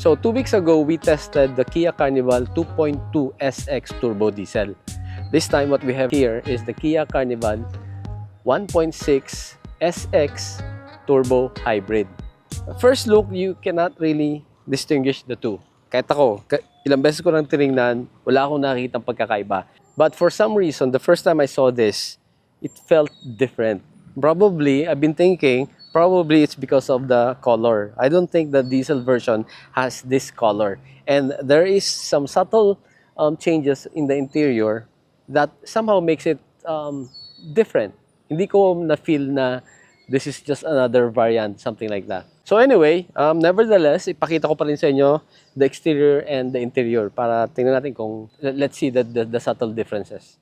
So 2 weeks ago, we tested the Kia Carnival 2.2 SX Turbo Diesel. This time, what we have here is the Kia Carnival 1.6 SX Turbo Hybrid. First look, you cannot really distinguish the two. Kahit ako, ilang beses ko lang tinignan, wala akong nakikitang pagkakaiba. But for some reason, the first time I saw this, it felt different. Probably, I've been thinking, probably it's because of the color. I don't think the diesel version has this color. And there is some subtle changes in the interior that somehow makes it different. Hindi ko na-feel na this is just another variant, something like that. So anyway, nevertheless, ipakita ko pa rin sa inyo the exterior and the interior para tingnan natin kung, let's see the subtle differences.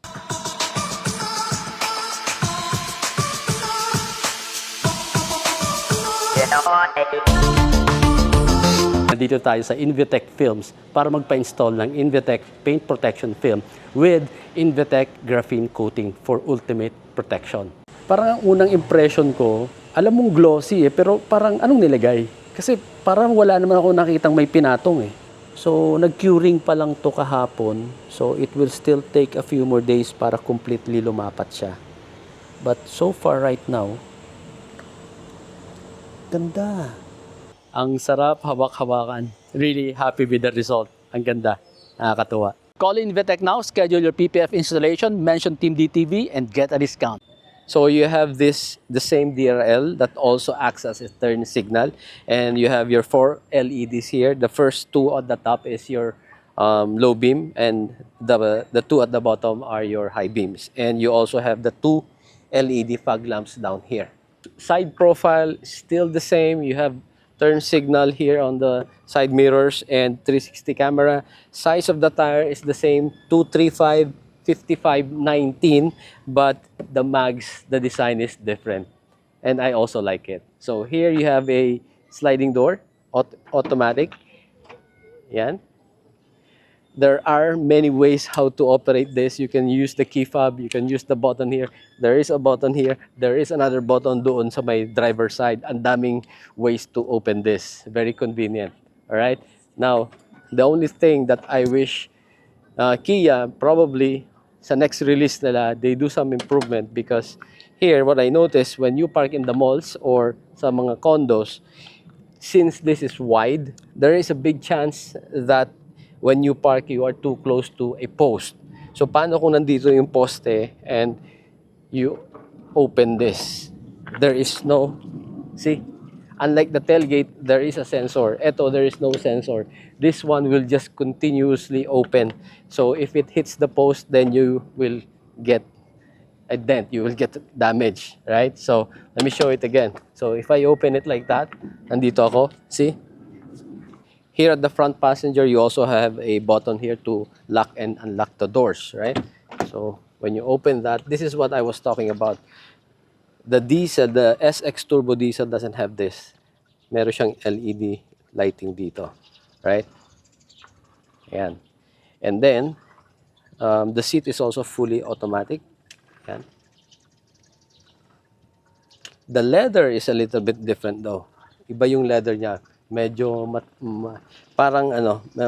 Nandito tayo sa Invitec Films para magpa-install ng Invitec Paint Protection Film with Invitec Graphene Coating for ultimate protection. Parang ang unang impression ko, alam mong glossy pero parang anong nilagay? Kasi parang wala naman ako nakitang may pinatong So nag-curing pa lang to kahapon, so it will still take a few more days para completely lumapat siya. But so far right now, ganda. Ang sarap hawak-hawakan. Really happy with the result. Ang ganda. Nakakatuwa. Call Invitec now, schedule your PPF installation, mention TeamDy TV, and get a discount. So you have the same DRL that also acts as a turn signal, and you have your 4 LEDs here. The first 2 at the top is your low beam, and the 2 at the bottom are your high beams. And you also have the 2 LED fog lamps down here. Side profile still the same. You have turn signal here on the side mirrors and 360 camera. Size of the tire is the same, 235 55 19, but the mags, the design is different, and I also like it. So here you have a sliding door, automatic. Yan. There are many ways how to operate this. You can use the key fob, you can use the button here. There is a button here. There is another button doon sa may driver side. Ang daming ways to open this. Very convenient. All right. Now, the only thing that I wish Kia probably sa next release nila, they do some improvement, because here what I noticed when you park in the malls or sa mga condos, since this is wide, there is a big chance that when you park, you are too close to a post. So paano kung nandito yung poste and you open this? There is no, see? Unlike the tailgate, there is a sensor. Ito, there is no sensor. This one will just continuously open. So if it hits the post, then you will get a dent. You will get damage, right? So let me show it again. So if I open it like that, nandito ako, see? Here at the front passenger, you also have a button here to lock and unlock the doors, right? So when you open that, this is what I was talking about. The diesel, the SX Turbo Diesel doesn't have this. Meron siyang LED lighting dito, right? Ayan. And then, the seat is also fully automatic. Ayan. The leather is a little bit different though. Iba yung leather niya. Medyo parang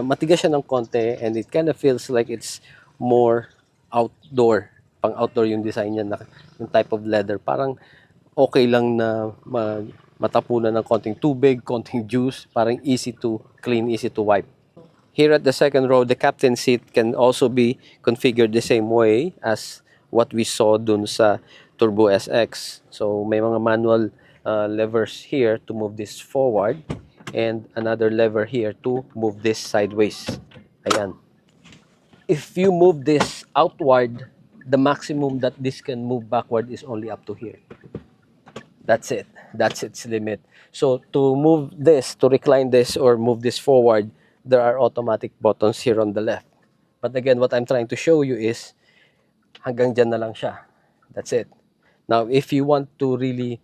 matigas siya ng konti, and it kind of feels like it's more outdoor. Pang outdoor yung design niya, yung type of leather. Parang okay lang na matapunan ng konting tubig, konting juice, parang easy to clean, easy to wipe. Here at the second row, the captain seat can also be configured the same way as what we saw dun sa Turbo SX. So may mga manual levers here to move this forward, and another lever here to move this sideways. Ayan. If you move this outward, the maximum that this can move backward is only up to here. That's it. That's its limit. So to move this, to recline this or move this forward, there are automatic buttons here on the left. But again, what I'm trying to show you is hanggang dyan na lang siya. That's it. Now, if you want to really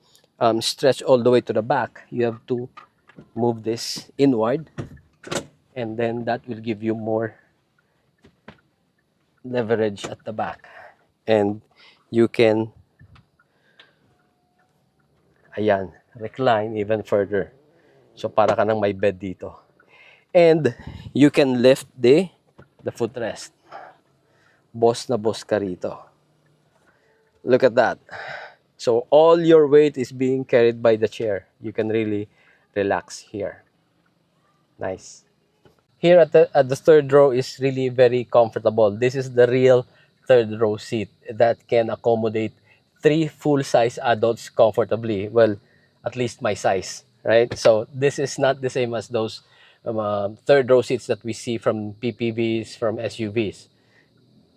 stretch all the way to the back, you have to move this inward, and then that will give you more leverage at the back. And you can, ayan, recline even further. So para ka nang may bed dito. And you can lift the footrest. Boss na boss ka rito. Look at that. So all your weight is being carried by the chair. You can really relax here. Nice. Here at the third row is really very comfortable. This is the real third row seat that can accommodate 3 full-size adults comfortably. Well, at least my size, right? So this is not the same as those third row seats that we see from PPVs, from SUVs.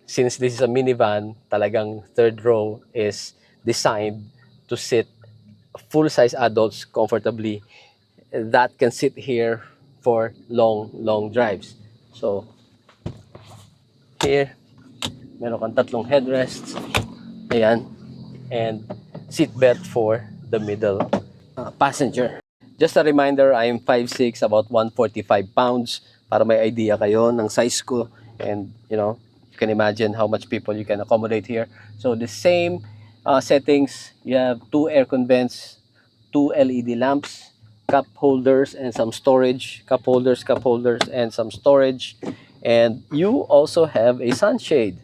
Since this is a minivan, talagang third row is designed to sit full-size adults comfortably that can sit here for long drives. So here, meron kang tatlong headrests. Ayan. And seat belt for the middle passenger. Just a reminder, I am 5'6", about 145 pounds, para may idea kayo ng size ko. And, you know, you can imagine how much people you can accommodate here. So, the same settings, you have 2 aircon vents, 2 LED lamps, cup holders, and some storage. Cup holders, and some storage. And you also have a sunshade,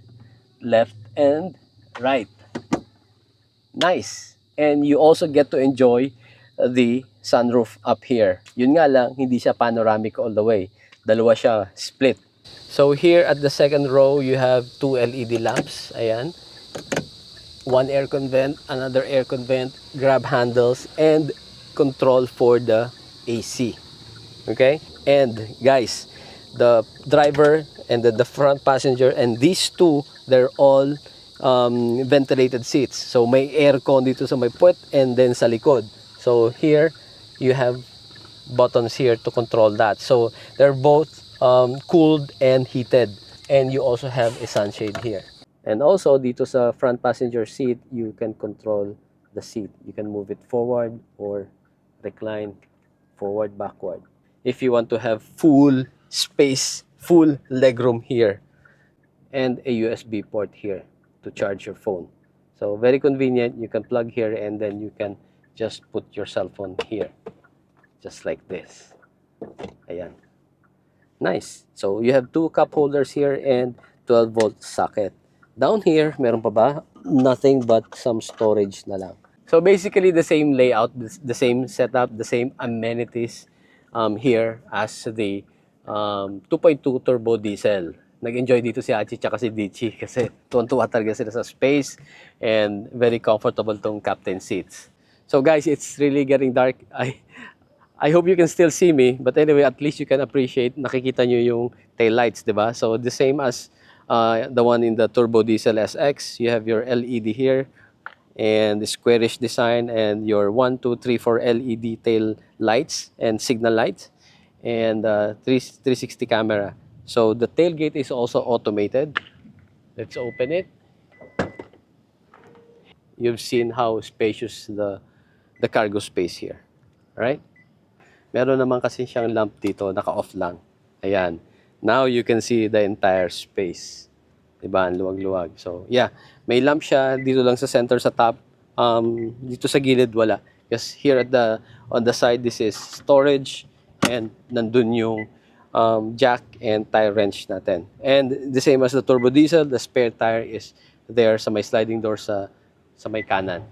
left and right. Nice. And you also get to enjoy the sunroof up here. Yun nga lang, hindi siya panoramic all the way. Dalawa siya split. So here at the second row, you have 2 LED lamps. Ayan. One aircon vent, another aircon vent, grab handles, and control for the AC. Okay? And guys, the driver and the front passenger and these two, they're all ventilated seats. So may aircon dito sa may puwet and then sa likod. So here you have buttons here to control that. So they're both cooled and heated. And you also have a sunshade here. And also dito sa front passenger seat, you can control the seat. You can move it forward or recline forward, backward. If you want to have full space, full legroom here, and a USB port here to charge your phone. So very convenient. You can plug here and then you can just put your cell phone here, just like this. Ayan. Nice. So you have 2 cup holders here and 12-volt socket. Down here, meron pa ba? Nothing but some storage na lang. So basically the same layout, the same setup, the same amenities here as the 2.2 turbo diesel. Nag-enjoy dito si Achi tsaka si Dichi kasi tuwan-tuwa talaga sila sa space and very comfortable tong captain seats. So guys, it's really getting dark. I hope you can still see me, but anyway, at least you can appreciate, nakikita nyo yung tail lights, di ba? So the same as the one in the turbo diesel SX, you have your LED here and the squarish design and your 1, 2, 3, 4 LED tail lights and signal lights and 360 camera. So the tailgate is also automated. Let's open it. You've seen how spacious the cargo space here, right? Meron naman kasi siyang lamp dito, naka-off lang. Ayan. Now you can see the entire space. Diba? Ang luwag-luwag. So, yeah. May lamp siya dito lang sa center sa top. Dito sa gilid wala. Because here on the side, this is storage and nandun yung jack and tire wrench natin. And the same as the turbo diesel, the spare tire is there sa may sliding door sa may kanan,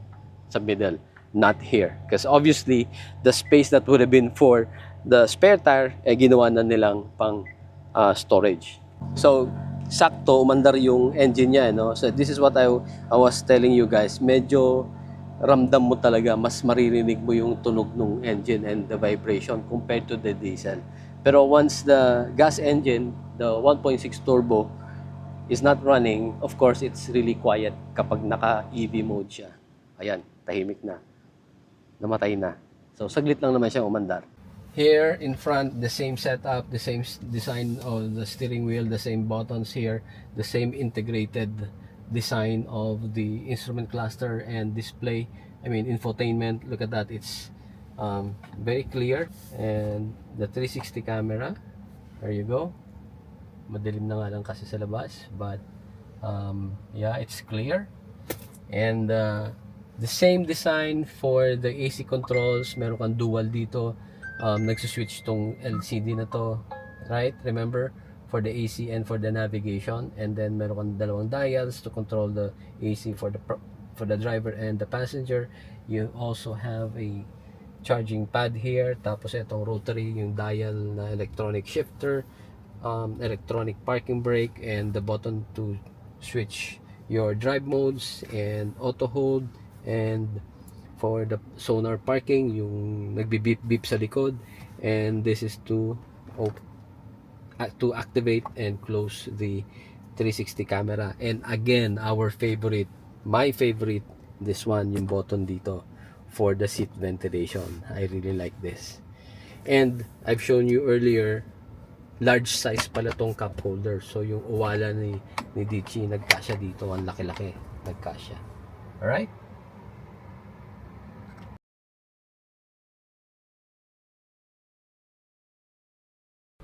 sa middle, not here. Because obviously, the space that would have been for the spare tire, ginawa na nilang pang storage. So, sakto, umandar yung engine niya, no? So, this is what I was telling you guys. Medyo ramdam mo talaga, mas maririnig mo yung tunog ng engine and the vibration compared to the diesel. Pero once the gas engine, the 1.6 turbo, is not running, of course, it's really quiet kapag naka-EV mode siya. Ayan, tahimik na. Namatay na. So, saglit lang naman siyang umandar. Here in front, the same setup, the same design of the steering wheel, the same buttons here, the same integrated design of the instrument cluster and display. I mean, infotainment. Look at that. It's very clear. And the 360 camera. There you go. Madilim na nga lang kasi sa labas. But, yeah, it's clear. And the same design for the AC controls. Meron kang dual dito. Nagsuswitch tong LCD na to right? Remember, for the AC and for the navigation, and then meron kang dalawang dials to control the AC for the driver and the passenger. You also have a charging pad here, tapos itong rotary, yung dial na electronic shifter, electronic parking brake, and the button to switch your drive modes and auto hold, and for the sonar parking, yung nagbi-beep beep sa likod, and this is to activate and close the 360 camera. And again, my favorite, this one, yung button dito for the seat ventilation. I really like this. And I've shown you earlier, large size pala tong cup holder. So yung uwala ni Dichi, nagkasya dito. Ang laki-laki, nagkasya. Alright?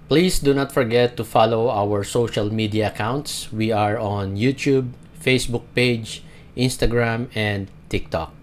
Please do not forget to follow our social media accounts. We are on YouTube, Facebook page, Instagram, and TikTok.